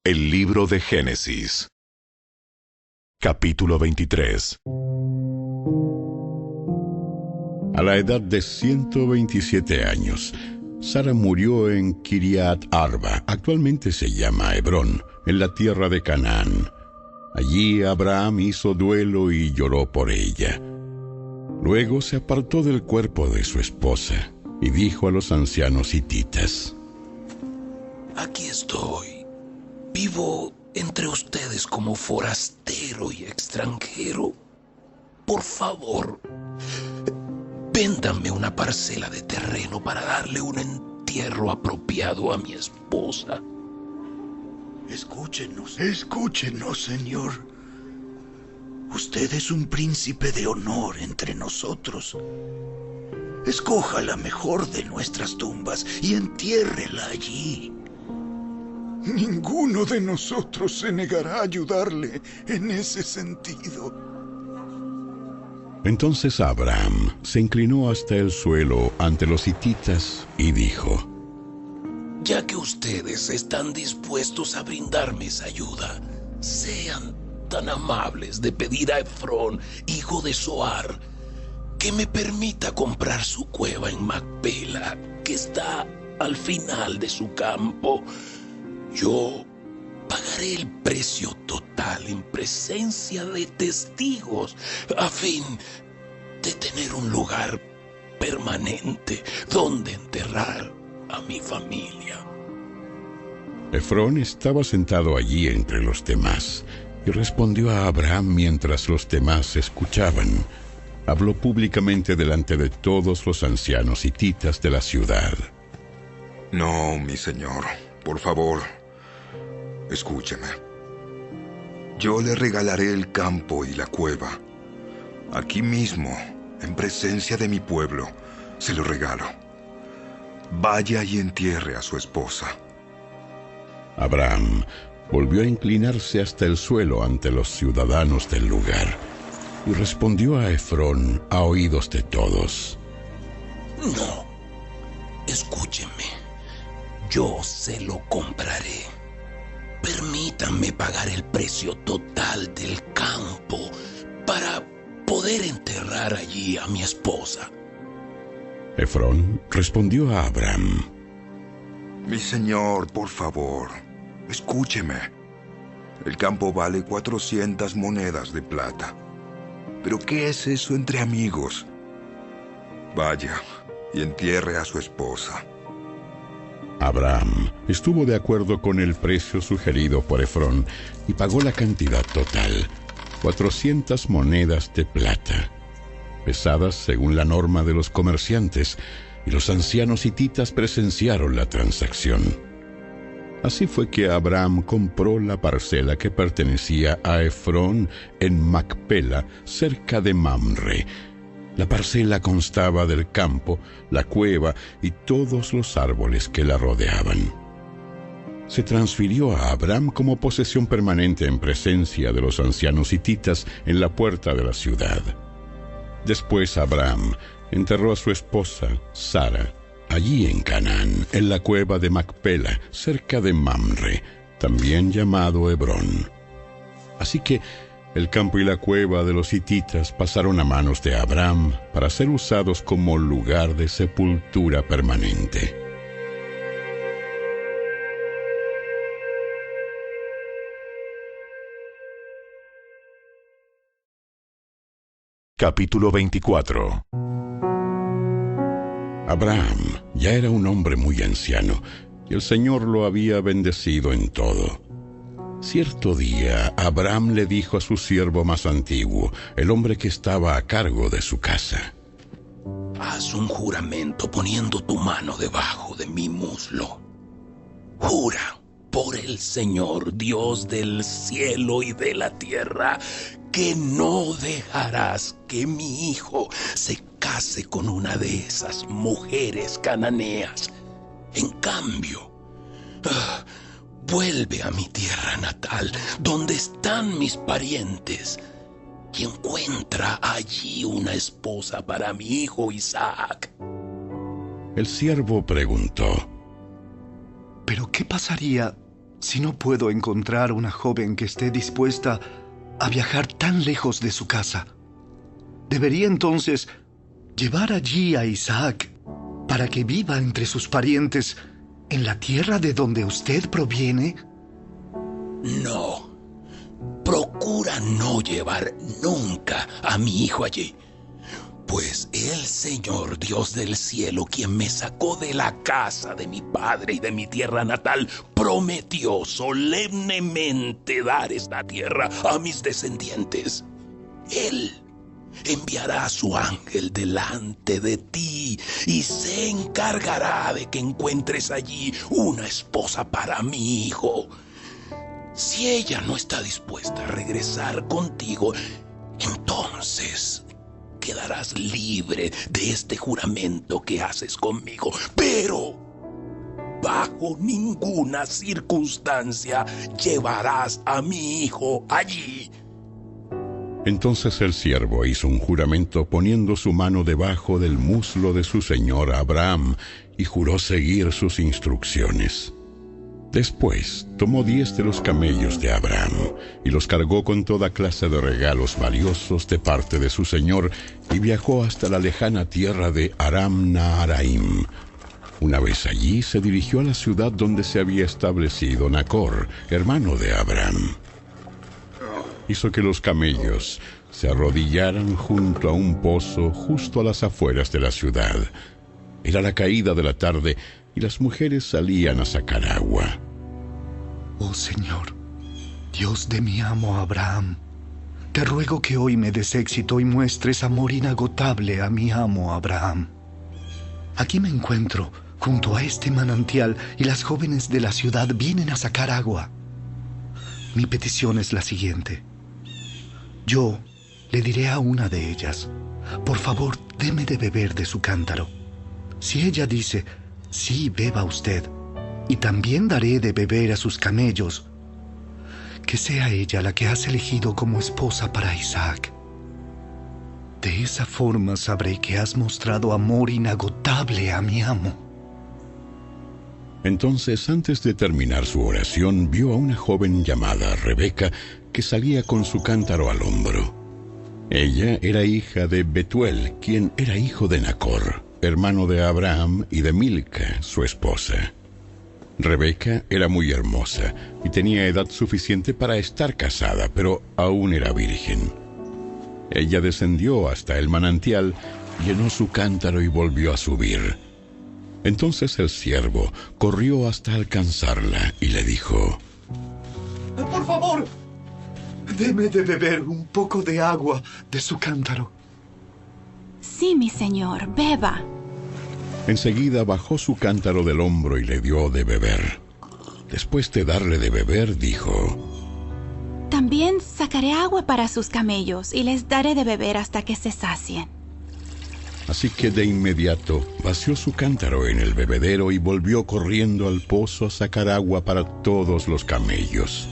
El libro de Génesis. Capítulo 23. A la edad de 127 años, Sara murió en Kiriat Arba, actualmente se llama Hebrón, en la tierra de Canaán. Allí Abraham hizo duelo y lloró por ella. Luego se apartó del cuerpo de su esposa y dijo a los ancianos hititas: Aquí estoy. Vivo entre ustedes como forastero y extranjero. Por favor, véndanme una parcela de terreno para darle un entierro apropiado a mi esposa. Escúchenos, señor. Usted es un príncipe de honor entre nosotros. Escoja la mejor de nuestras tumbas y entiérrela allí. Ninguno de nosotros se negará a ayudarle en ese sentido. Entonces Abraham se inclinó hasta el suelo ante los hititas y dijo: Ya que ustedes están dispuestos a brindarme esa ayuda, sean tan amables de pedir a Efrón, hijo de Zohar, que me permita comprar su cueva en Macpela, que está al final de su campo. Yo pagaré el precio total en presencia de testigos, a fin de tener un lugar permanente donde enterrar a mi familia. Efrón estaba sentado allí entre los demás y respondió a Abraham mientras los demás escuchaban. Habló públicamente delante de todos los ancianos hititas de la ciudad. No, mi señor, por favor, escúcheme. Yo le regalaré el campo y la cueva. Aquí mismo, en presencia de mi pueblo, se lo regalo. Vaya y entierre a su esposa. Abraham volvió a inclinarse hasta el suelo ante los ciudadanos del lugar y respondió a Efrón a oídos de todos: No, escúchenme, yo se lo compraré. Permítanme pagar el precio total del campo para poder enterrar allí a mi esposa. Efrón respondió a Abraham: Mi señor, por favor, escúcheme. El campo vale 400 monedas de plata. ¿Pero qué es eso entre amigos? Vaya y entierre a su esposa. Abraham estuvo de acuerdo con el precio sugerido por Efrón y pagó la cantidad total, 400 monedas de plata, pesadas según la norma de los comerciantes, y los ancianos hititas presenciaron la transacción. Así fue que Abraham compró la parcela que pertenecía a Efrón en Macpela, cerca de Mamre. La parcela constaba del campo, la cueva y todos los árboles que la rodeaban. Se transfirió a Abraham como posesión permanente en presencia de los ancianos hititas en la puerta de la ciudad. Después Abraham enterró a su esposa, Sara, allí en Canaán, en la cueva de Macpela, cerca de Mamre, también llamado Hebrón. Así que el campo y la cueva de los hititas pasaron a manos de Abraham para ser usados como lugar de sepultura permanente. Capítulo 24. Abraham ya era un hombre muy anciano, y el Señor lo había bendecido en todo. Cierto día, Abraham le dijo a su siervo más antiguo, el hombre que estaba a cargo de su casa: Haz un juramento poniendo tu mano debajo de mi muslo. Jura por el Señor, Dios del cielo y de la tierra, que no dejarás que mi hijo se case con una de esas mujeres cananeas. En cambio, vuelve a mi tierra natal, donde están mis parientes, y encuentra allí una esposa para mi hijo Isaac. El siervo preguntó: ¿Pero qué pasaría si no puedo encontrar una joven que esté dispuesta a viajar tan lejos de su casa, ¿debería entonces llevar allí a Isaac para que viva entre sus parientes en la tierra de donde usted proviene? No. Procura no llevar nunca a mi hijo allí, pues el Señor Dios del cielo, quien me sacó de la casa de mi padre y de mi tierra natal, prometió solemnemente dar esta tierra a mis descendientes. Él enviará a su ángel delante de ti y se encargará de que encuentres allí una esposa para mi hijo. Si ella no está dispuesta a regresar contigo, entonces quedarás libre de este juramento que haces conmigo. Pero bajo ninguna circunstancia llevarás a mi hijo allí. Entonces el siervo hizo un juramento poniendo su mano debajo del muslo de su señor Abraham y juró seguir sus instrucciones. Después tomó 10 de los camellos de Abraham y los cargó con toda clase de regalos valiosos de parte de su señor y viajó hasta la lejana tierra de Aram Naharaim. Una vez allí se dirigió a la ciudad donde se había establecido Nacor, hermano de Abraham. Hizo que los camellos se arrodillaran junto a un pozo justo a las afueras de la ciudad. Era la caída de la tarde y las mujeres salían a sacar agua. Oh Señor, Dios de mi amo Abraham, te ruego que hoy me des éxito y muestres amor inagotable a mi amo Abraham. Aquí me encuentro junto a este manantial y las jóvenes de la ciudad vienen a sacar agua. Mi petición es la siguiente. Yo le diré a una de ellas, por favor, deme de beber de su cántaro. Si ella dice, sí, beba usted, y también daré de beber a sus camellos, que sea ella la que has elegido como esposa para Isaac. De esa forma sabré que has mostrado amor inagotable a mi amo. Entonces, antes de terminar su oración, vio a una joven llamada Rebeca que salía con su cántaro al hombro. Ella era hija de Betuel, quien era hijo de Nacor, hermano de Abraham y de Milca, su esposa. Rebeca era muy hermosa y tenía edad suficiente para estar casada, pero aún era virgen. Ella descendió hasta el manantial, llenó su cántaro y volvió a subir. Entonces el siervo corrió hasta alcanzarla y le dijo: Por favor, deme de beber un poco de agua de su cántaro. Sí, mi señor, beba. Enseguida bajó su cántaro del hombro y le dio de beber. Después de darle de beber, dijo: También sacaré agua para sus camellos y les daré de beber hasta que se sacien. Así que de inmediato vació su cántaro en el bebedero y volvió corriendo al pozo a sacar agua para todos los camellos.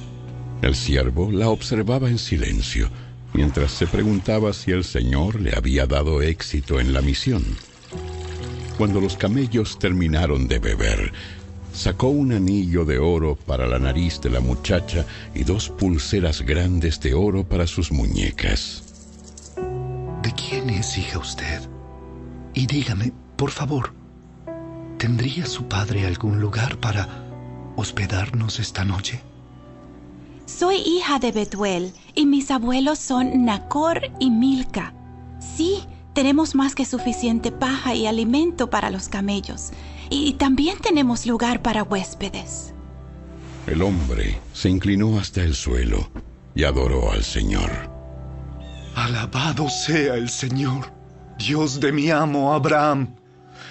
El siervo la observaba en silencio, mientras se preguntaba si el Señor le había dado éxito en la misión. Cuando los camellos terminaron de beber, sacó un anillo de oro para la nariz de la muchacha y 2 pulseras grandes de oro para sus muñecas. ¿De quién es hija usted? Y dígame, por favor, ¿tendría su padre algún lugar para hospedarnos esta noche? Soy hija de Betuel y mis abuelos son Nacor y Milca. Sí, tenemos más que suficiente paja y alimento para los camellos. Y también tenemos lugar para huéspedes. El hombre se inclinó hasta el suelo y adoró al Señor. Alabado sea el Señor, Dios de mi amo Abraham.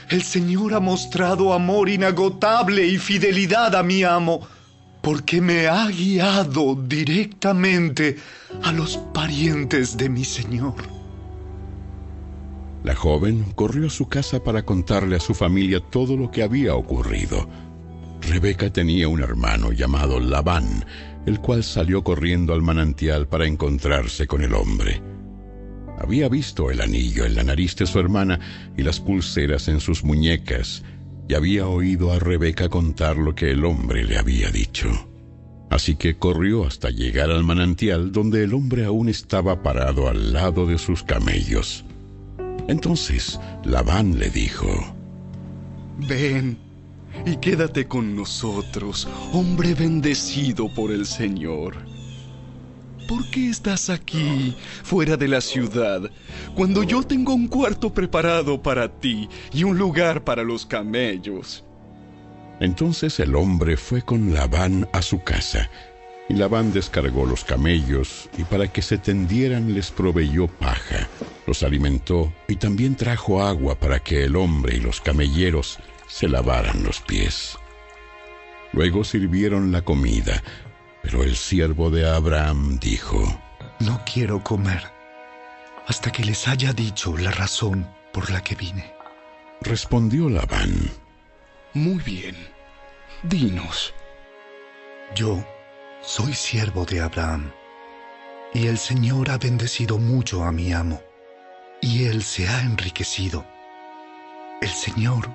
El Señor ha mostrado amor inagotable y fidelidad a mi amo, porque me ha guiado directamente a los parientes de mi Señor. La joven corrió a su casa para contarle a su familia todo lo que había ocurrido. Rebeca tenía un hermano llamado Labán, el cual salió corriendo al manantial para encontrarse con el hombre. Había visto el anillo en la nariz de su hermana y las pulseras en sus muñecas, y había oído a Rebeca contar lo que el hombre le había dicho. Así que corrió hasta llegar al manantial, donde el hombre aún estaba parado al lado de sus camellos. Entonces Labán le dijo: Ven y quédate con nosotros, hombre bendecido por el Señor. ¿Por qué estás aquí, fuera de la ciudad, cuando yo tengo un cuarto preparado para ti y un lugar para los camellos? Entonces el hombre fue con Labán a su casa, y Labán descargó los camellos, y para que se tendieran les proveyó paja, los alimentó, y también trajo agua para que el hombre y los camelleros se lavaran los pies. Luego sirvieron la comida, pero el siervo de Abraham dijo: No quiero comer hasta que les haya dicho la razón por la que vine. Respondió Labán: Muy bien, dinos. Yo soy siervo de Abraham, y el Señor ha bendecido mucho a mi amo, y él se ha enriquecido. El Señor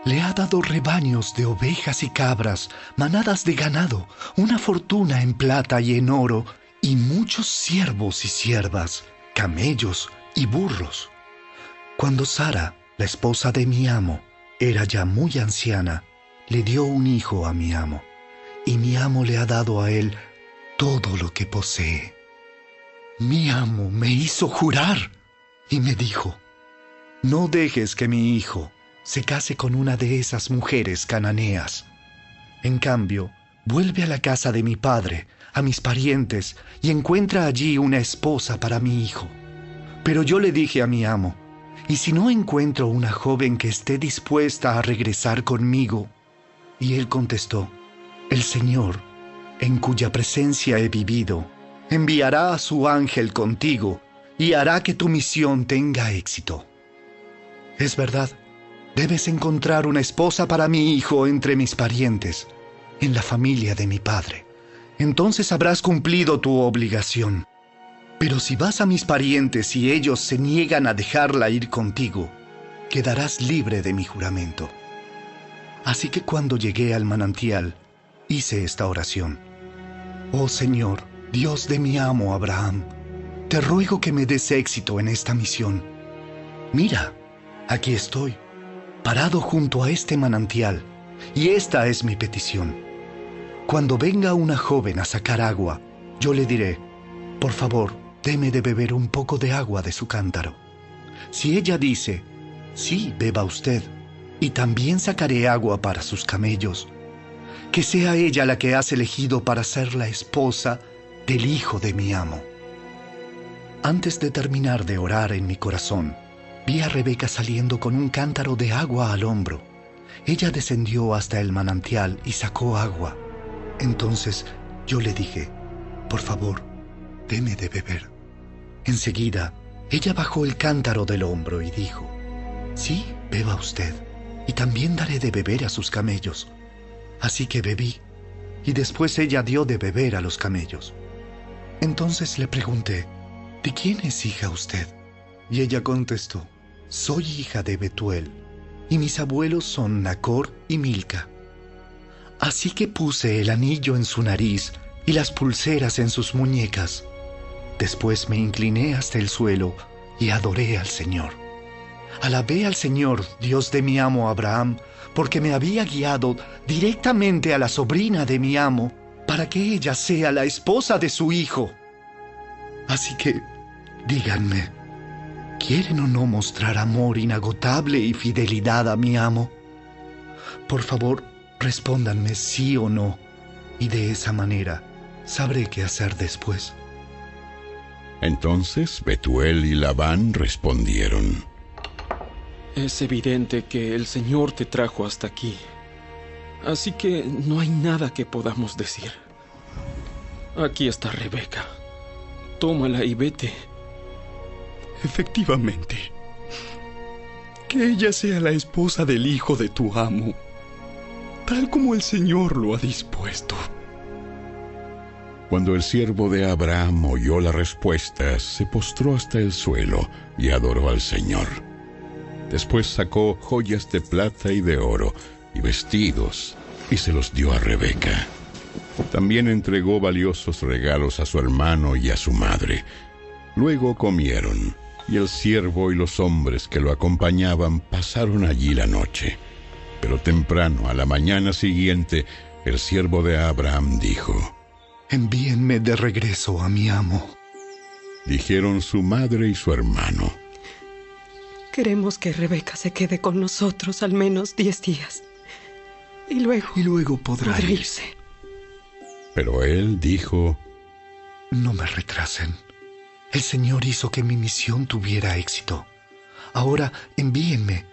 le ha dado rebaños de ovejas y cabras, manadas de ganado, una fortuna en plata y en oro, y muchos siervos y siervas, camellos y burros. Cuando Sara, la esposa de mi amo, era ya muy anciana, le dio un hijo a mi amo, y mi amo le ha dado a él todo lo que posee. Mi amo me hizo jurar y me dijo: No dejes que mi hijo se case con una de esas mujeres cananeas. En cambio, vuelve a la casa de mi padre, a mis parientes, y encuentra allí una esposa para mi hijo. Pero yo le dije a mi amo: ¿y si no encuentro una joven que esté dispuesta a regresar conmigo? Y él contestó: El Señor, en cuya presencia he vivido, enviará a su ángel contigo y hará que tu misión tenga éxito. Es verdad, debes encontrar una esposa para mi hijo entre mis parientes, en la familia de mi padre. Entonces habrás cumplido tu obligación. Pero si vas a mis parientes y ellos se niegan a dejarla ir contigo, quedarás libre de mi juramento. Así que cuando llegué al manantial, hice esta oración: Oh Señor, Dios de mi amo Abraham, te ruego que me des éxito en esta misión. Mira, aquí estoy, parado junto a este manantial, y esta es mi petición. Cuando venga una joven a sacar agua, yo le diré: Por favor, deme de beber un poco de agua de su cántaro. Si ella dice: Sí, beba usted, y también sacaré agua para sus camellos, que sea ella la que has elegido para ser la esposa del hijo de mi amo. Antes de terminar de orar en mi corazón, vi a Rebeca saliendo con un cántaro de agua al hombro. Ella descendió hasta el manantial y sacó agua. Entonces yo le dije: Por favor, deme de beber. Enseguida, ella bajó el cántaro del hombro y dijo: Sí, beba usted, y también daré de beber a sus camellos. Así que bebí, y después ella dio de beber a los camellos. Entonces le pregunté: ¿De quién es hija usted? Y ella contestó: Soy hija de Betuel, y mis abuelos son Nacor y Milca. Así que puse el anillo en su nariz y las pulseras en sus muñecas. Después me incliné hasta el suelo y adoré al Señor. Alabé al Señor, Dios de mi amo Abraham, porque me había guiado directamente a la sobrina de mi amo para que ella sea la esposa de su hijo. Así que, díganme, ¿quieren o no mostrar amor inagotable y fidelidad a mi amo? Por favor, respóndanme sí o no, y de esa manera sabré qué hacer después. Entonces Betuel y Labán respondieron: Es evidente que el Señor te trajo hasta aquí, así que no hay nada que podamos decir. Aquí está Rebeca. Tómala y vete. Efectivamente, que ella sea la esposa del hijo de tu amo, tal como el Señor lo ha dispuesto. Cuando el siervo de Abraham oyó la respuesta, se postró hasta el suelo y adoró al Señor. Después sacó joyas de plata y de oro y vestidos y se los dio a Rebeca. También entregó valiosos regalos a su hermano y a su madre. Luego comieron, y el siervo y los hombres que lo acompañaban pasaron allí la noche. Pero temprano, a la mañana siguiente, el siervo de Abraham dijo: Envíenme de regreso a mi amo. Dijeron su madre y su hermano: Queremos que Rebeca se quede con nosotros al menos 10 días. Y luego podrá irse. Pero él dijo: No me retrasen. El Señor hizo que mi misión tuviera éxito. Ahora envíenme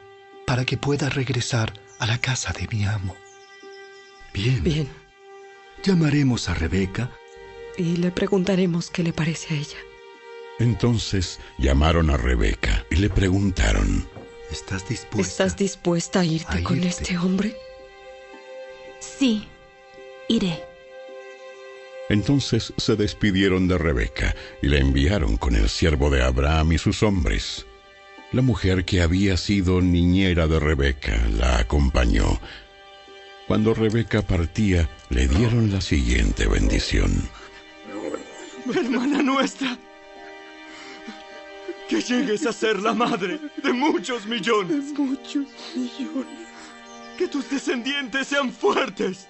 para que pueda regresar a la casa de mi amo. Bien. Llamaremos a Rebeca Y le preguntaremos qué le parece a ella. Entonces llamaron a Rebeca y le preguntaron: ¿Estás dispuesta? ¿Estás dispuesta a irte con este hombre? Sí, iré. Entonces se despidieron de Rebeca y la enviaron con el siervo de Abraham y sus hombres. La mujer que había sido niñera de Rebeca la acompañó. Cuando Rebeca partía, le dieron la siguiente bendición: Hermana nuestra, que llegues a ser la madre de muchos millones. Que tus descendientes sean fuertes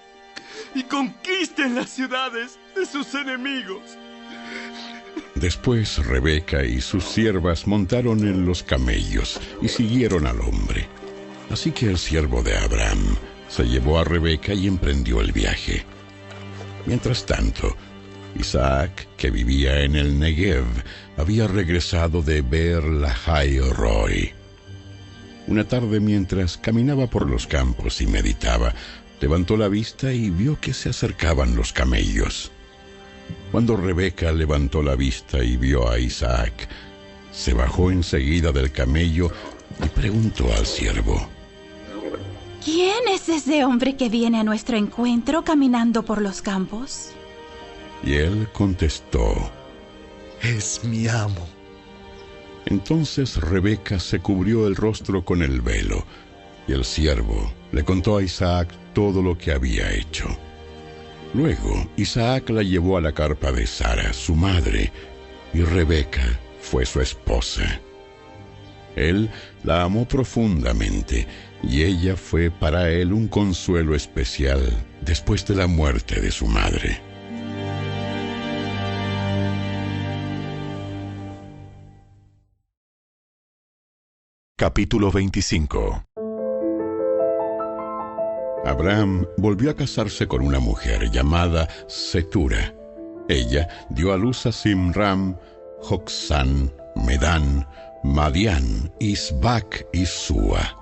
y conquisten las ciudades de sus enemigos. Después Rebeca y sus siervas montaron en los camellos y siguieron al hombre. Así que el siervo de Abraham se llevó a Rebeca y emprendió el viaje. Mientras tanto, Isaac, que vivía en el Negev, había regresado de Beer Lahai Roi. Una tarde, mientras caminaba por los campos y meditaba, levantó la vista y vio que se acercaban los camellos. Cuando Rebeca levantó la vista y vio a Isaac, se bajó enseguida del camello y preguntó al siervo: ¿Quién es ese hombre que viene a nuestro encuentro caminando por los campos? Y él contestó: Es mi amo. Entonces Rebeca se cubrió el rostro con el velo, y el siervo le contó a Isaac todo lo que había hecho. Luego Isaac la llevó a la carpa de Sara, su madre, y Rebeca fue su esposa. Él la amó profundamente, y ella fue para él un consuelo especial después de la muerte de su madre. Capítulo 25. Abraham volvió a casarse con una mujer llamada Setura. Ella dio a luz a Simram, Joksán, Medán, Madián, Isbac y Sua.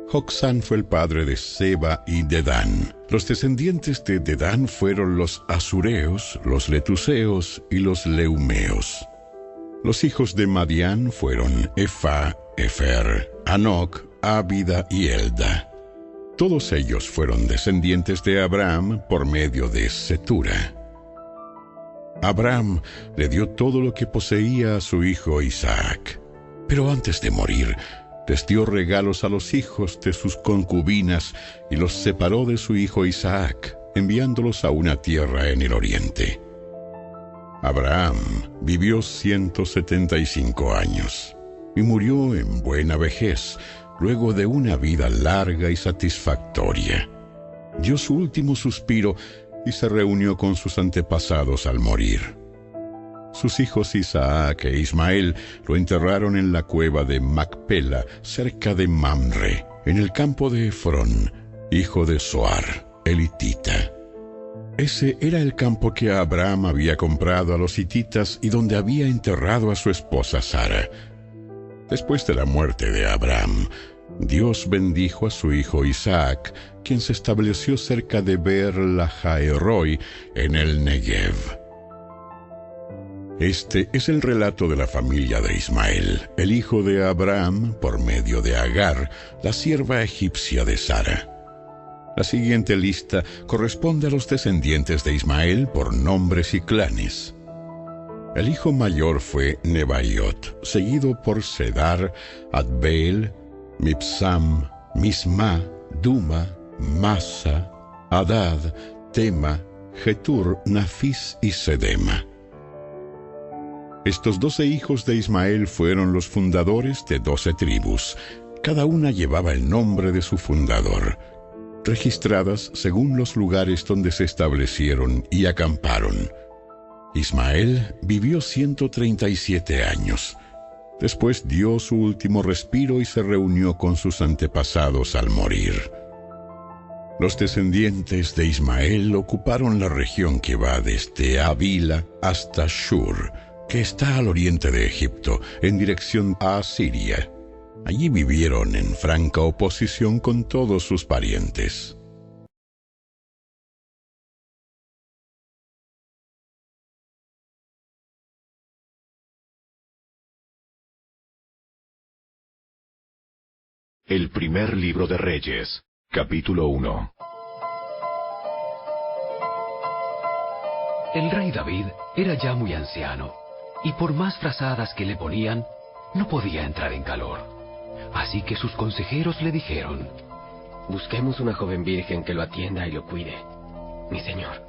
Joksán fue el padre de Seba y Dedán. Los descendientes de Dedán fueron los asureos, los letuseos y los leumeos. Los hijos de Madián fueron Efa, Efer, Anoc, Ábida y Elda. Todos ellos fueron descendientes de Abraham por medio de Setura. Abraham le dio todo lo que poseía a su hijo Isaac, pero antes de morir, les dio regalos a los hijos de sus concubinas y los separó de su hijo Isaac, enviándolos a una tierra en el oriente. Abraham vivió 175 años y murió en buena vejez, luego de una vida larga y satisfactoria. Dio su último suspiro y se reunió con sus antepasados al morir. Sus hijos Isaac e Ismael lo enterraron en la cueva de Macpela, cerca de Mamre, en el campo de Efrón, hijo de Zoar, el hitita. Ese era el campo que Abraham había comprado a los hititas y donde había enterrado a su esposa Sara. Después de la muerte de Abraham, Dios bendijo a su hijo Isaac, quien se estableció cerca de Beer Lahai Roi, en el Negev. Este es el relato de la familia de Ismael, el hijo de Abraham, por medio de Agar, la sierva egipcia de Sara. La siguiente lista corresponde a los descendientes de Ismael por nombres y clanes. El hijo mayor fue Nebaiot, seguido por Sedar, Adbeel, Mibsam, Misma, Duma, Masa, Hadad, Tema, Jetur, Nafis y Sedema. Estos 12 hijos de Ismael fueron los fundadores de 12 tribus. Cada una llevaba el nombre de su fundador, registradas según los lugares donde se establecieron y acamparon. Ismael vivió 137 años. Después dio su último respiro y se reunió con sus antepasados al morir. Los descendientes de Ismael ocuparon la región que va desde Avila hasta Shur, que está al oriente de Egipto, en dirección a Asiria. Allí vivieron en franca oposición con todos sus parientes. El primer libro de Reyes, capítulo 1. El rey David era ya muy anciano, y por más frazadas que le ponían, no podía entrar en calor. Así que sus consejeros le dijeron: busquemos una joven virgen que lo atienda y lo cuide. Mi señor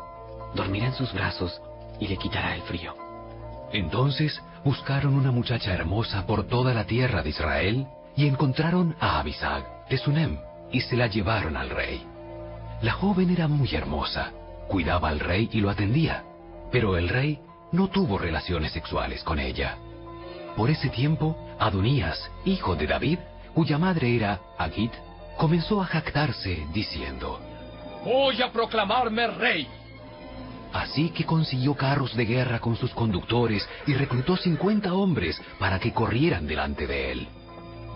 dormirá en sus brazos y le quitará el frío. Entonces buscaron una muchacha hermosa por toda la tierra de Israel, y encontraron a Abisag de Sunem, y se la llevaron al rey. La joven era muy hermosa, cuidaba al rey y lo atendía, pero el rey no tuvo relaciones sexuales con ella. Por ese tiempo, Adonías, hijo de David, cuya madre era Agit, comenzó a jactarse diciendo: voy a proclamarme rey. Así que consiguió carros de guerra con sus conductores y reclutó 50 hombres para que corrieran delante de él.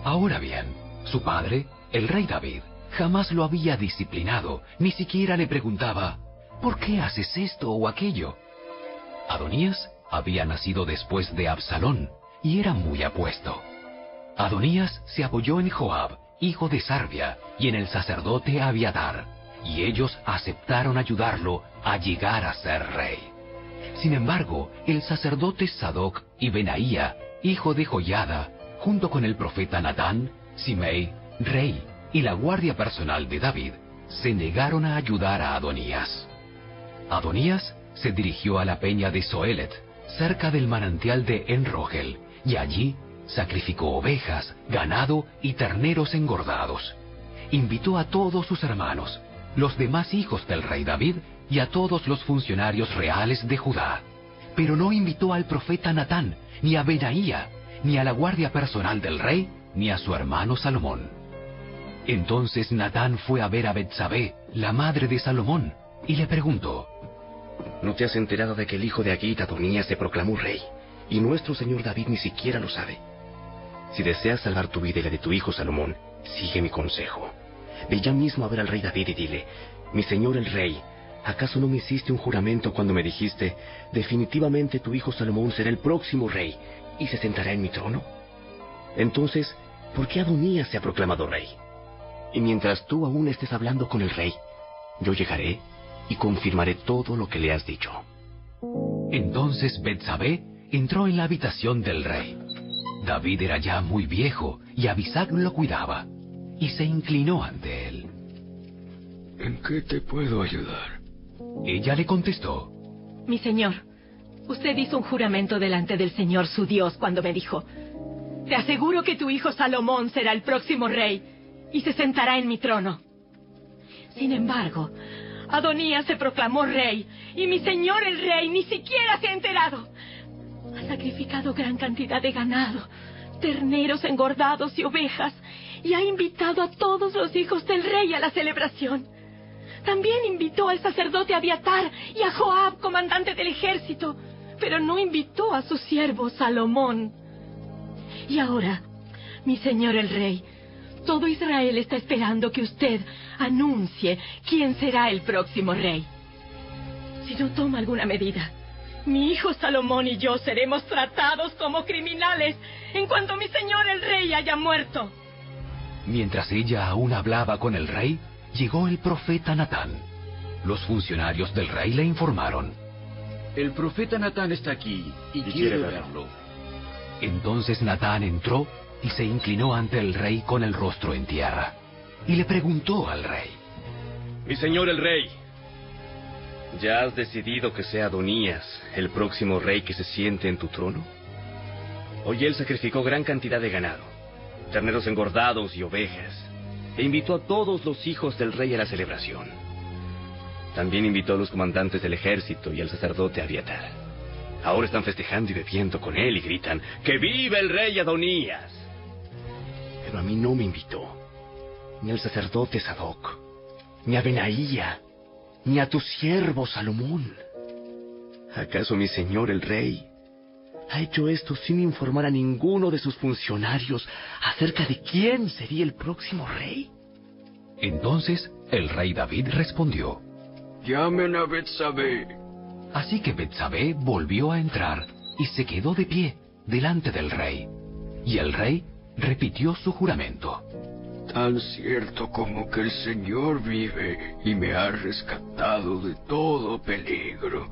Ahora bien, su padre, el rey David, jamás lo había disciplinado, ni siquiera le preguntaba: ¿por qué haces esto o aquello? Adonías había nacido después de Absalón, y era muy apuesto. Adonías se apoyó en Joab, hijo de Sarvia, y en el sacerdote Abiatar, y ellos aceptaron ayudarlo a llegar a ser rey. Sin embargo, el sacerdote Sadoc y Benaía, hijo de Joiada, junto con el profeta Natán, Simei, rey, y la guardia personal de David, se negaron a ayudar a Adonías. Adonías se dirigió a la peña de Zoelet, cerca del manantial de Enrogel, y allí sacrificó ovejas, ganado y terneros engordados. Invitó a todos sus hermanos, los demás hijos del rey David, y a todos los funcionarios reales de Judá. Pero no invitó al profeta Natán, ni a Benaía, ni a la guardia personal del rey, ni a su hermano Salomón. Entonces Natán fue a ver a Betsabé, la madre de Salomón, y le preguntó: ¿no te has enterado de que el hijo de Agit, Adonías, se proclamó rey, y nuestro señor David ni siquiera lo sabe? Si deseas salvar tu vida y la de tu hijo Salomón, sigue mi consejo. Ve ya mismo a ver al rey David y dile: mi señor el rey, ¿acaso no me hiciste un juramento cuando me dijiste: definitivamente tu hijo Salomón será el próximo rey y se sentará en mi trono? Entonces, ¿por qué Adonías se ha proclamado rey? Y mientras tú aún estés hablando con el rey, yo llegaré y confirmaré todo lo que le has dicho. Entonces Betsabé entró en la habitación del rey. David era ya muy viejo y Abisag lo cuidaba, y se inclinó ante él. ¿En qué te puedo ayudar? Ella le contestó: mi señor, usted hizo un juramento delante del Señor su Dios cuando me dijo: te aseguro que tu hijo Salomón será el próximo rey y se sentará en mi trono. Sin embargo, Adonías se proclamó rey y mi señor el rey ni siquiera se ha enterado. Ha sacrificado gran cantidad de ganado, terneros engordados y ovejas, y ha invitado a todos los hijos del rey a la celebración. También invitó al sacerdote Abiatar y a Joab, comandante del ejército, pero no invitó a su siervo Salomón. Y ahora, mi señor el rey, todo Israel está esperando que usted anuncie quién será el próximo rey. Si no toma alguna medida, mi hijo Salomón y yo seremos tratados como criminales en cuanto mi señor el rey haya muerto. Mientras ella aún hablaba con el rey, llegó el profeta Natán. Los funcionarios del rey le informaron: el profeta Natán está aquí y quiere verlo. Entonces Natán entró y se inclinó ante el rey con el rostro en tierra, y le preguntó al rey: mi señor el rey, ¿Ya has decidido que sea Adonías el próximo rey que se siente en tu trono? Hoy él sacrificó gran cantidad de ganado, terneros engordados y ovejas, e invitó a todos los hijos del rey a la celebración. También invitó a los comandantes del ejército y al sacerdote Abiatar. Ahora están festejando y bebiendo con él y gritan, ¡que viva el rey Adonías! Pero a mí no me invitó, ni al sacerdote Sadoc, ni a Benaía, ni a tu siervo Salomón. ¿Acaso mi señor el rey ha hecho esto sin informar a ninguno de sus funcionarios acerca de quién sería el próximo rey? Entonces el rey David respondió: Llamen a Betsabé. Así que Betsabé volvió a entrar y se quedó de pie delante del rey. Y el rey repitió su juramento. Tan cierto como que el Señor vive y me ha rescatado de todo peligro,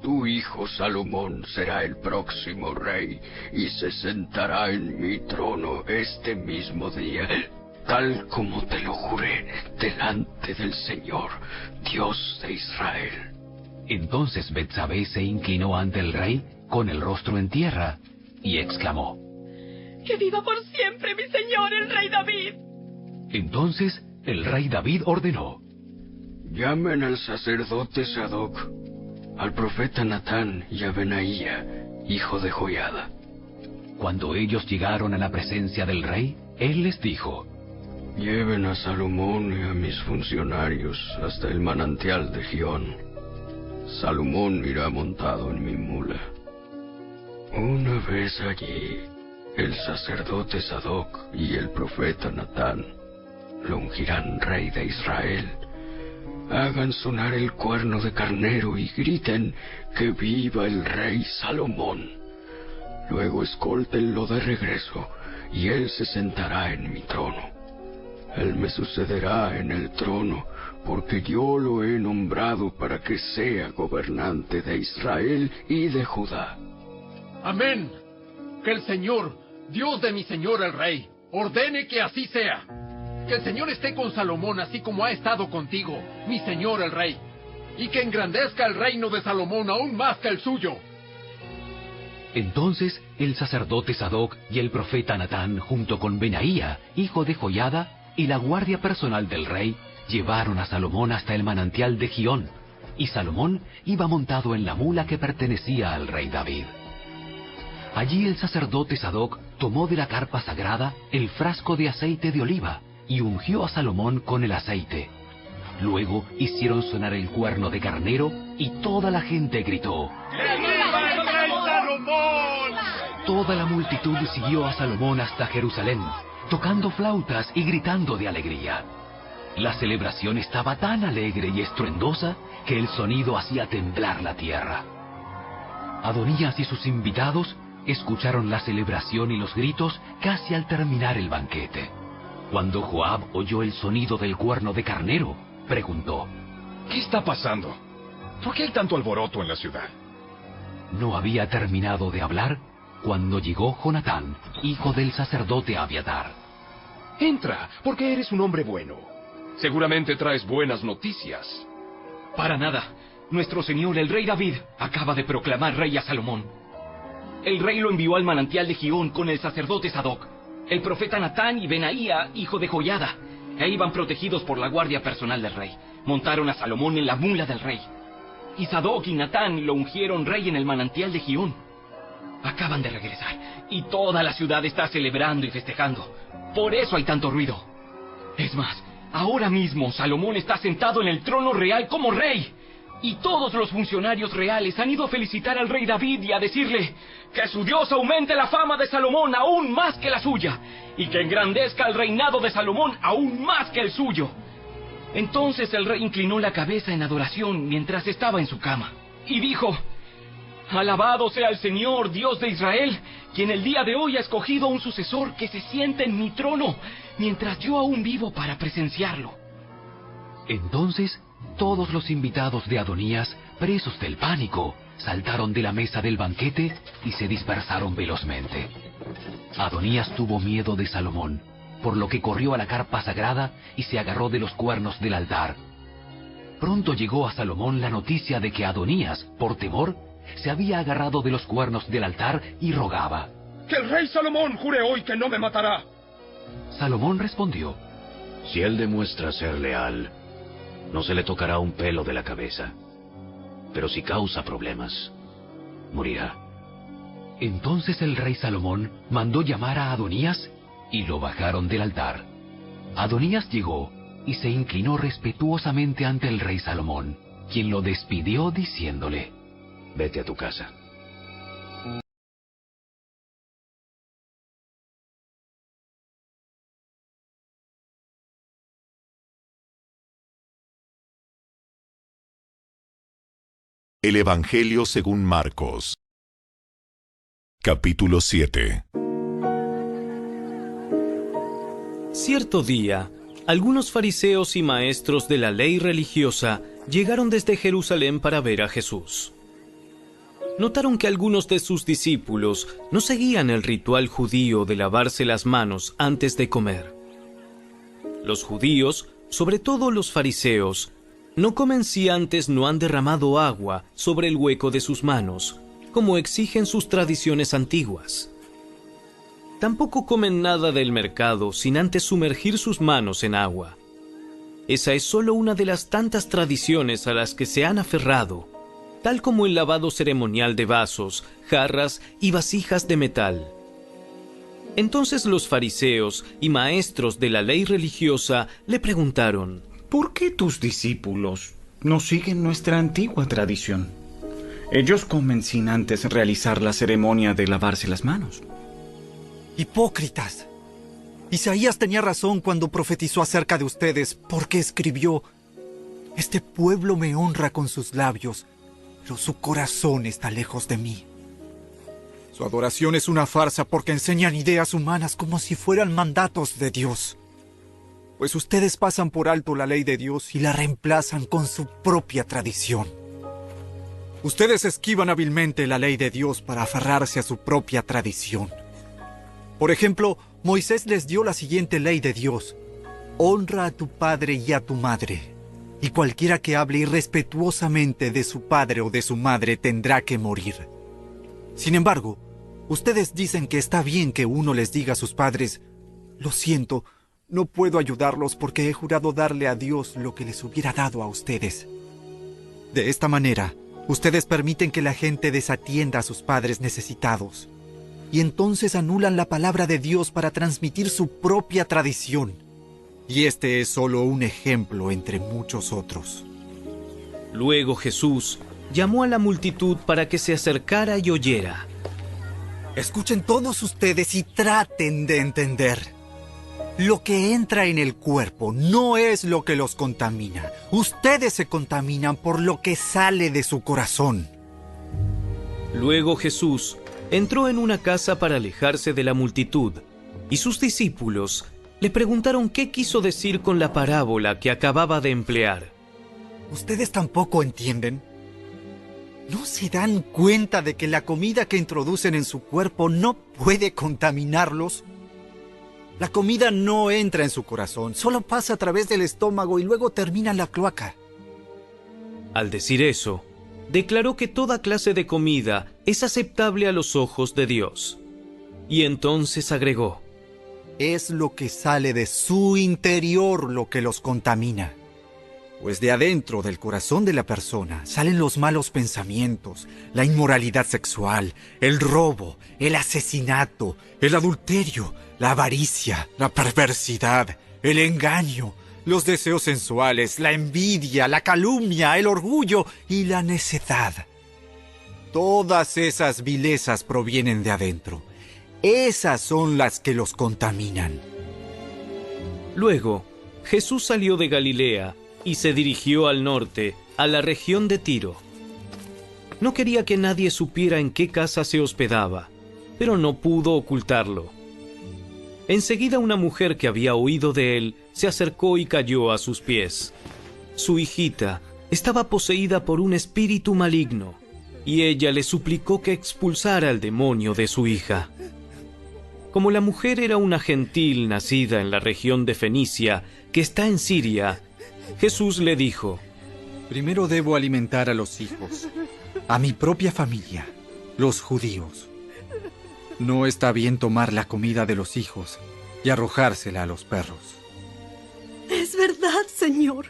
tu hijo Salomón será el próximo rey y se sentará en mi trono este mismo día, tal como te lo juré delante del Señor, Dios de Israel. Entonces Betsabé se inclinó ante el rey con el rostro en tierra y exclamó: ¡Que viva por siempre mi señor el rey David! Entonces el rey David ordenó: Llamen al sacerdote Sadoc, al profeta Natán y a Benaía, hijo de Joiada. Cuando ellos llegaron a la presencia del rey, él les dijo: Lleven a Salomón y a mis funcionarios hasta el manantial de Gión. Salomón irá montado en mi mula. Una vez allí, el sacerdote Sadoc y el profeta Natán lo ungirán rey de Israel. Hagan sonar el cuerno de carnero y griten que viva el rey Salomón. Luego escóltenlo de regreso y él se sentará en mi trono. Él me sucederá en el trono porque yo lo he nombrado para que sea gobernante de Israel y de Judá. Amén. Que el Señor, Dios de mi señor el rey, ordene que así sea. Que el Señor esté con Salomón así como ha estado contigo, mi señor el rey, y que engrandezca el reino de Salomón aún más que el suyo. Entonces el sacerdote Sadoc y el profeta Natán, junto con Benaía, hijo de Joiada, y la guardia personal del rey, llevaron a Salomón hasta el manantial de Gión, y Salomón iba montado en la mula que pertenecía al rey David. Allí el sacerdote Sadoc tomó de la carpa sagrada el frasco de aceite de oliva y ungió a Salomón con el aceite. Luego hicieron sonar el cuerno de carnero y toda la gente gritó: ¡Que viva el rey Salomón! Toda la multitud siguió a Salomón hasta Jerusalén, tocando flautas y gritando de alegría. La celebración estaba tan alegre y estruendosa que el sonido hacía temblar la tierra. Adonías y sus invitados escucharon la celebración y los gritos casi al terminar el banquete. Cuando Joab oyó el sonido del cuerno de carnero, preguntó: ¿Qué está pasando? ¿Por qué hay tanto alboroto en la ciudad? No había terminado de hablar cuando llegó Jonatán, hijo del sacerdote Abiatar. Entra, porque eres un hombre bueno. Seguramente traes buenas noticias. Para nada. Nuestro señor el rey David acaba de proclamar rey a Salomón. El rey lo envió al manantial de Gión con el sacerdote Sadoc, el profeta Natán y Benaía, hijo de Joiada, e iban protegidos por la guardia personal del rey. Montaron a Salomón en la mula del rey. Y Sadoc y Natán lo ungieron rey en el manantial de Gión. Acaban de regresar, y toda la ciudad está celebrando y festejando. Por eso hay tanto ruido. Es más, ahora mismo Salomón está sentado en el trono real como rey. Y todos los funcionarios reales han ido a felicitar al rey David y a decirle que su Dios aumente la fama de Salomón aún más que la suya, y que engrandezca el reinado de Salomón aún más que el suyo. Entonces el rey inclinó la cabeza en adoración mientras estaba en su cama, y dijo: Alabado sea el Señor, Dios de Israel, quien el día de hoy ha escogido a un sucesor que se siente en mi trono, mientras yo aún vivo para presenciarlo. Entonces todos los invitados de Adonías, presos del pánico, saltaron de la mesa del banquete y se dispersaron velozmente. Adonías tuvo miedo de Salomón, por lo que corrió a la carpa sagrada y se agarró de los cuernos del altar. pronto llegó a Salomón la noticia de que Adonías, por temor, se había agarrado de los cuernos del altar y rogaba: ¡Que el rey Salomón jure hoy que no me matará! Salomón respondió: Si él demuestra ser leal, no se le tocará un pelo de la cabeza. Pero si causa problemas, morirá. Entonces el rey Salomón mandó llamar a Adonías y lo bajaron del altar. Adonías llegó y se inclinó respetuosamente ante el rey Salomón, quien lo despidió diciéndole: Vete a tu casa. El Evangelio según Marcos. Capítulo 7. Cierto día, algunos fariseos y maestros de la ley religiosa llegaron desde Jerusalén para ver a Jesús. Notaron que algunos de sus discípulos no seguían el ritual judío de lavarse las manos antes de comer. Los judíos, sobre todo los fariseos, no comen si antes no han derramado agua sobre el hueco de sus manos, como exigen sus tradiciones antiguas. Tampoco comen nada del mercado sin antes sumergir sus manos en agua. Esa es solo una de las tantas tradiciones a las que se han aferrado, tal como el lavado ceremonial de vasos, jarras y vasijas de metal. Entonces los fariseos y maestros de la ley religiosa le preguntaron: ¿por qué tus discípulos no siguen nuestra antigua tradición? Ellos comen sin antes realizar la ceremonia de lavarse las manos. Hipócritas. Isaías tenía razón cuando profetizó acerca de ustedes, porque escribió: Este pueblo me honra con sus labios, pero su corazón está lejos de mí. Su adoración es una farsa porque enseñan ideas humanas como si fueran mandatos de Dios. Pues ustedes pasan por alto la ley de Dios y la reemplazan con su propia tradición. Ustedes esquivan hábilmente la ley de Dios para aferrarse a su propia tradición. Por ejemplo, Moisés les dio la siguiente ley de Dios: honra a tu padre y a tu madre, y cualquiera que hable irrespetuosamente de su padre o de su madre tendrá que morir. Sin embargo, ustedes dicen que está bien que uno les diga a sus padres: lo siento, no puedo ayudarlos porque he jurado darle a Dios lo que les hubiera dado a ustedes. De esta manera, ustedes permiten que la gente desatienda a sus padres necesitados, y entonces anulan la palabra de Dios para transmitir su propia tradición. Y este es solo un ejemplo entre muchos otros. Luego Jesús llamó a la multitud para que se acercara y oyera. Escuchen todos ustedes y traten de entender. Lo que entra en el cuerpo no es lo que los contamina. Ustedes se contaminan por lo que sale de su corazón. Luego Jesús entró en una casa para alejarse de la multitud, y sus discípulos le preguntaron qué quiso decir con la parábola que acababa de emplear. ¿Ustedes tampoco entienden? ¿No se dan cuenta de que la comida que introducen en su cuerpo no puede contaminarlos? La comida no entra en su corazón, solo pasa a través del estómago y luego termina en la cloaca. Al decir eso, declaró que toda clase de comida es aceptable a los ojos de Dios. Y entonces agregó: es lo que sale de su interior lo que los contamina. Pues de adentro del corazón de la persona salen los malos pensamientos, la inmoralidad sexual, el robo, el asesinato, el adulterio, la avaricia, la perversidad, el engaño, los deseos sensuales, la envidia, la calumnia, el orgullo y la necedad. Todas esas vilezas provienen de adentro. Esas son las que los contaminan. Luego, Jesús salió de Galilea y se dirigió al norte, a la región de Tiro. No quería que nadie supiera en qué casa se hospedaba, pero no pudo ocultarlo. Enseguida una mujer que había oído de él se acercó y cayó a sus pies. Su hijita estaba poseída por un espíritu maligno, y ella le suplicó que expulsara al demonio de su hija. Como la mujer era una gentil nacida en la región de Fenicia, que está en Siria, Jesús le dijo: Primero debo alimentar a los hijos, a mi propia familia, los judíos. No está bien tomar la comida de los hijos y arrojársela a los perros. Es verdad, Señor,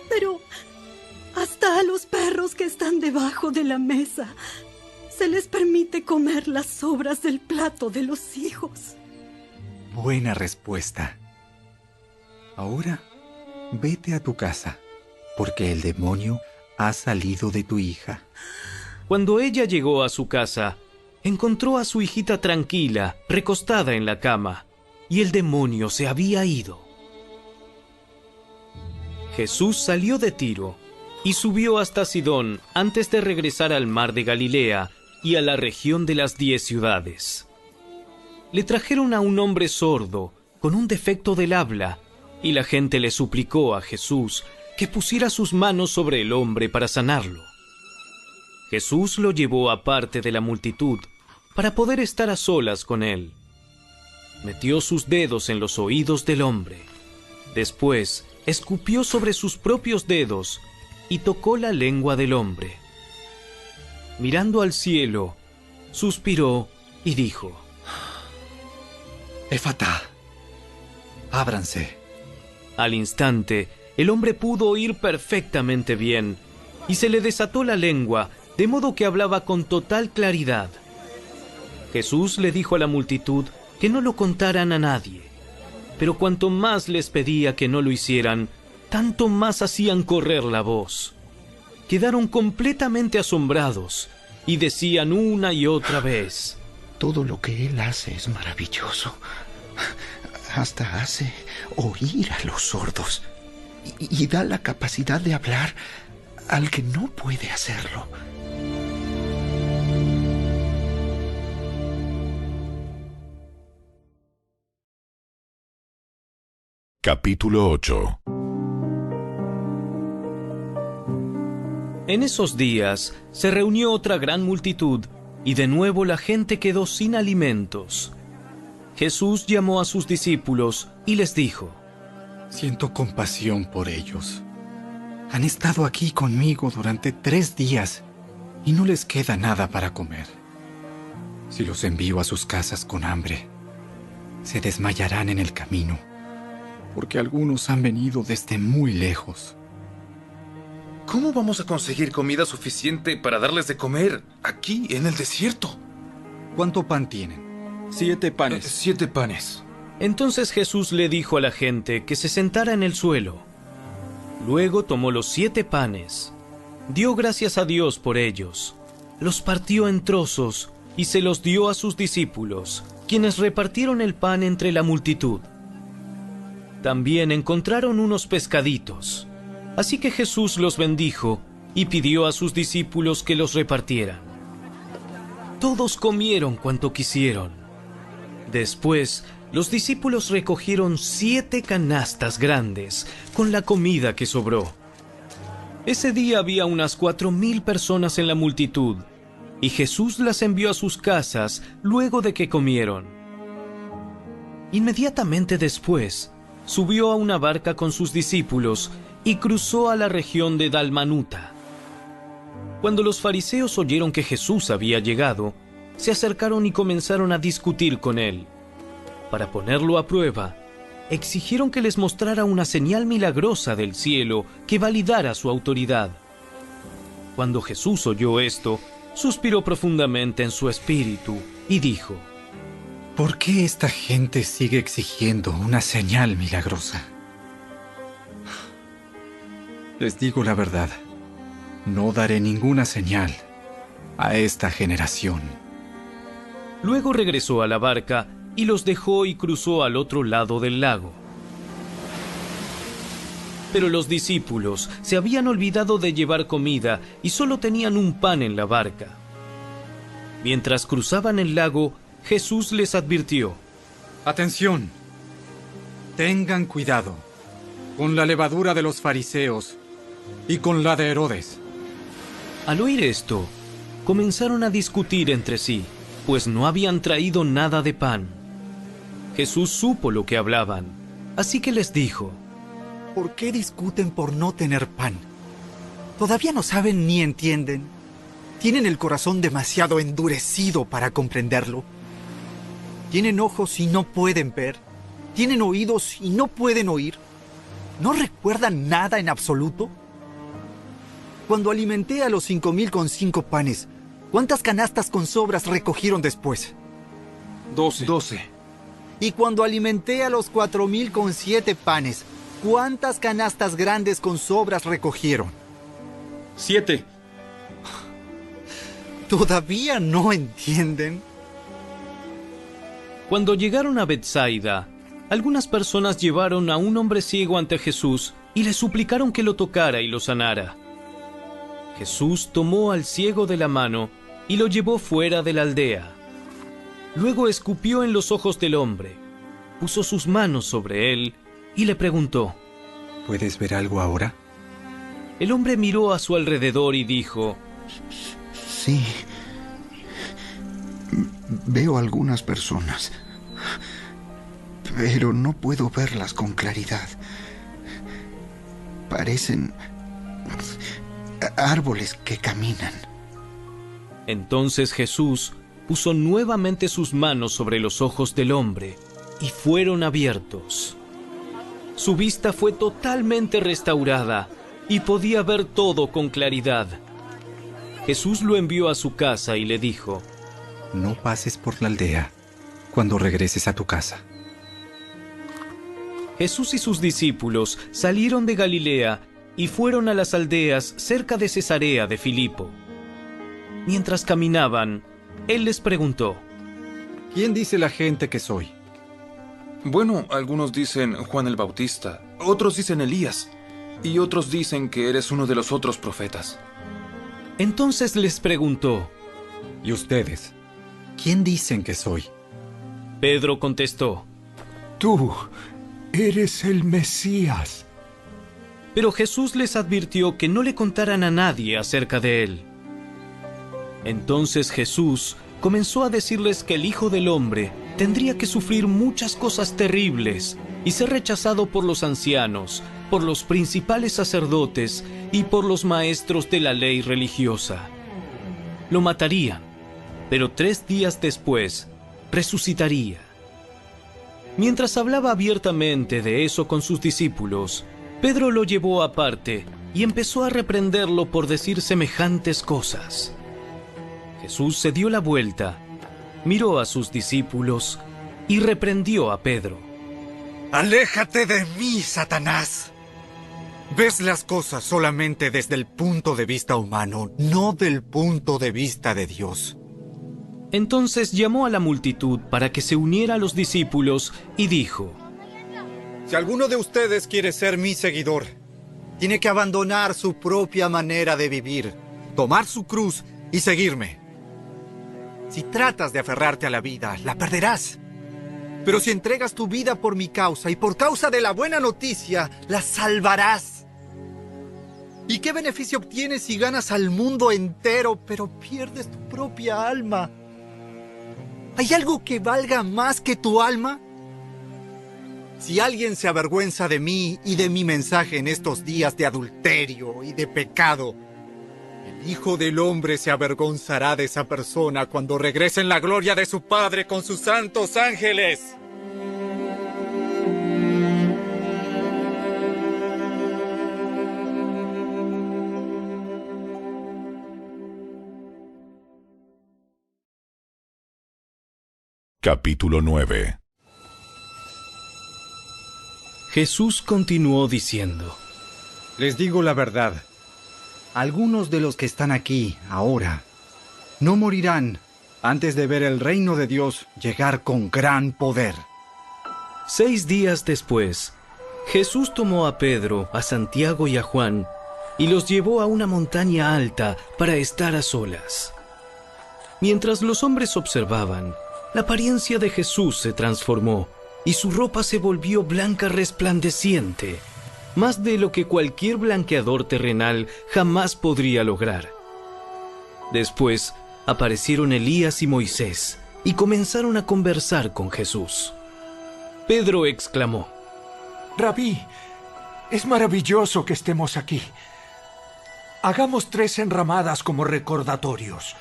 pero hasta a los perros que están debajo de la mesa se les permite comer las sobras del plato de los hijos. Buena respuesta. Ahora, vete a tu casa, porque el demonio ha salido de tu hija. Cuando ella llegó a su casa, encontró a su hijita tranquila, recostada en la cama, y el demonio se había ido. Jesús salió de Tiro y subió hasta Sidón antes de regresar al mar de Galilea y a la región de las 10 ciudades. Le trajeron a un hombre sordo, con un defecto del habla, y la gente le suplicó a Jesús que pusiera sus manos sobre el hombre para sanarlo. Jesús lo llevó aparte de la multitud para poder estar a solas con él. Metió sus dedos en los oídos del hombre. Después, escupió sobre sus propios dedos y tocó la lengua del hombre. Mirando al cielo, suspiró y dijo: Efatá, ábranse. Al instante, el hombre pudo oír perfectamente bien y se le desató la lengua, de modo que hablaba con total claridad. Jesús le dijo a la multitud que no lo contaran a nadie, pero cuanto más les pedía que no lo hicieran, tanto más hacían correr la voz. Quedaron completamente asombrados y decían una y otra vez: todo lo que él hace es maravilloso. Hasta hace oír a los sordos y da la capacidad de hablar al que no puede hacerlo. Capítulo 8. En esos días se reunió otra gran multitud, y de nuevo la gente quedó sin alimentos. Jesús llamó a sus discípulos y les dijo: Siento compasión por ellos. Han estado aquí conmigo durante 3 días y no les queda nada para comer. Si los envío a sus casas con hambre, se desmayarán en el camino, porque algunos han venido desde muy lejos. ¿Cómo vamos a conseguir comida suficiente para darles de comer aquí en el desierto? ¿Cuánto pan tienen? 7 panes. 7 panes. Entonces Jesús le dijo a la gente que se sentara en el suelo. Luego tomó los 7 panes, dio gracias a Dios por ellos, los partió en trozos y se los dio a sus discípulos, quienes repartieron el pan entre la multitud. También encontraron unos pescaditos, así que Jesús los bendijo y pidió a sus discípulos que los repartieran. Todos comieron cuanto quisieron. Después, los discípulos recogieron 7 canastas grandes con la comida que sobró. Ese día había unas 4,000 personas en la multitud, y Jesús las envió a sus casas luego de que comieron. Inmediatamente después, subió a una barca con sus discípulos y cruzó a la región de Dalmanuta. Cuando los fariseos oyeron que Jesús había llegado, se acercaron y comenzaron a discutir con él. Para ponerlo a prueba, exigieron que les mostrara una señal milagrosa del cielo que validara su autoridad. Cuando Jesús oyó esto, suspiró profundamente en su espíritu y dijo: ¿Por qué esta gente sigue exigiendo una señal milagrosa? Les digo la verdad, no daré ninguna señal a esta generación. Luego regresó a la barca y los dejó y cruzó al otro lado del lago. Pero los discípulos se habían olvidado de llevar comida y solo tenían un pan en la barca. Mientras cruzaban el lago, Jesús les advirtió: ¡Atención! Tengan cuidado con la levadura de los fariseos y con la de Herodes. Al oír esto, comenzaron a discutir entre sí, pues no habían traído nada de pan. Jesús supo lo que hablaban, así que les dijo: ¿Por qué discuten por no tener pan? ¿Todavía no saben ni entienden? Tienen el corazón demasiado endurecido para comprenderlo. Tienen ojos y no pueden ver. Tienen oídos y no pueden oír. ¿No recuerdan nada en absoluto? Cuando alimenté a los 5,000 con 5 panes, ¿cuántas canastas con sobras recogieron después? 12. Y cuando alimenté a los 4,000 con 7 panes, ¿cuántas canastas grandes con sobras recogieron? 7. ¿Todavía no entienden? Cuando llegaron a Betsaida, algunas personas llevaron a un hombre ciego ante Jesús y le suplicaron que lo tocara y lo sanara. Jesús tomó al ciego de la mano y lo llevó fuera de la aldea. Luego escupió en los ojos del hombre, puso sus manos sobre él y le preguntó: ¿Puedes ver algo ahora? El hombre miró a su alrededor y dijo: Sí. Veo algunas personas, pero no puedo verlas con claridad. Parecen árboles que caminan. Entonces Jesús puso nuevamente sus manos sobre los ojos del hombre y fueron abiertos. Su vista fue totalmente restaurada y podía ver todo con claridad. Jesús lo envió a su casa y le dijo: No pases por la aldea cuando regreses a tu casa. Jesús y sus discípulos salieron de Galilea y fueron a las aldeas cerca de Cesarea de Filipo. Mientras caminaban, él les preguntó: ¿Quién dice la gente que soy? Bueno, algunos dicen Juan el Bautista, otros dicen Elías, y otros dicen que eres uno de los otros profetas. Entonces les preguntó: ¿Y ustedes? ¿Quién dicen que soy? Pedro contestó: Tú eres el Mesías. Pero Jesús les advirtió que no le contaran a nadie acerca de él. Entonces Jesús comenzó a decirles que el Hijo del Hombre tendría que sufrir muchas cosas terribles y ser rechazado por los ancianos, por los principales sacerdotes y por los maestros de la ley religiosa. Lo matarían, pero 3 días después resucitaría. Mientras hablaba abiertamente de eso con sus discípulos, Pedro lo llevó aparte y empezó a reprenderlo por decir semejantes cosas. Jesús se dio la vuelta, miró a sus discípulos y reprendió a Pedro. ¡Aléjate de mí, Satanás! Ves las cosas solamente desde el punto de vista humano, no del punto de vista de Dios. Entonces llamó a la multitud para que se uniera a los discípulos y dijo: Si alguno de ustedes quiere ser mi seguidor, tiene que abandonar su propia manera de vivir, tomar su cruz y seguirme. Si tratas de aferrarte a la vida, la perderás. Pero si entregas tu vida por mi causa y por causa de la buena noticia, la salvarás. ¿Y qué beneficio obtienes si ganas al mundo entero, pero pierdes tu propia alma? ¿Hay algo que valga más que tu alma? Si alguien se avergüenza de mí y de mi mensaje en estos días de adulterio y de pecado, el Hijo del Hombre se avergonzará de esa persona cuando regrese en la gloria de su Padre con sus santos ángeles. Capítulo 9. Jesús continuó diciendo: Les digo la verdad. Algunos de los que están aquí ahora no morirán antes de ver el reino de Dios llegar con gran poder. 6 días después, Jesús tomó a Pedro, a Santiago y a Juan y los llevó a una montaña alta para estar a solas. Mientras los hombres observaban, la apariencia de Jesús se transformó y su ropa se volvió blanca resplandeciente, más de lo que cualquier blanqueador terrenal jamás podría lograr. Después aparecieron Elías y Moisés y comenzaron a conversar con Jesús. Pedro exclamó: Rabí, es maravilloso que estemos aquí. Hagamos 3 enramadas como recordatorios.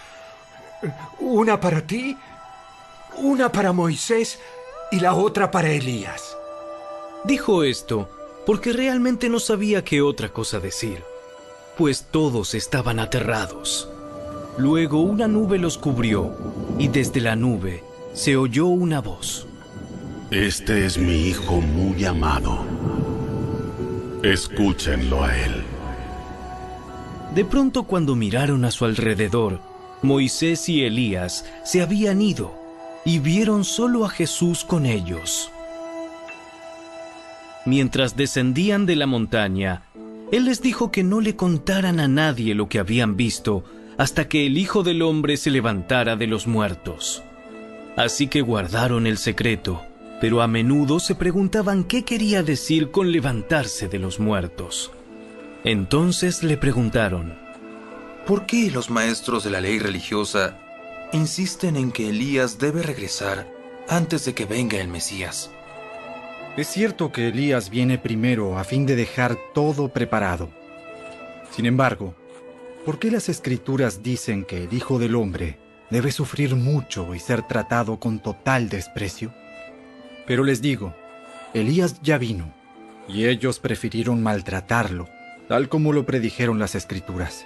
Una para ti, una para Moisés y la otra para Elías. Dijo esto porque realmente no sabía qué otra cosa decir, pues todos estaban aterrados. Luego una nube los cubrió, y desde la nube se oyó una voz. Este es mi hijo muy amado. Escúchenlo a él. De pronto, cuando miraron a su alrededor, Moisés y Elías se habían ido y vieron solo a Jesús con ellos. Mientras descendían de la montaña, él les dijo que no le contaran a nadie lo que habían visto hasta que el Hijo del Hombre se levantara de los muertos. Así que guardaron el secreto, pero a menudo se preguntaban qué quería decir con levantarse de los muertos. Entonces le preguntaron: ¿por qué los maestros de la ley religiosa insisten en que Elías debe regresar antes de que venga el Mesías? Es cierto que Elías viene primero a fin de dejar todo preparado. Sin embargo, ¿por qué las Escrituras dicen que el Hijo del Hombre debe sufrir mucho y ser tratado con total desprecio? Pero les digo, Elías ya vino, y ellos prefirieron maltratarlo, tal como lo predijeron las Escrituras.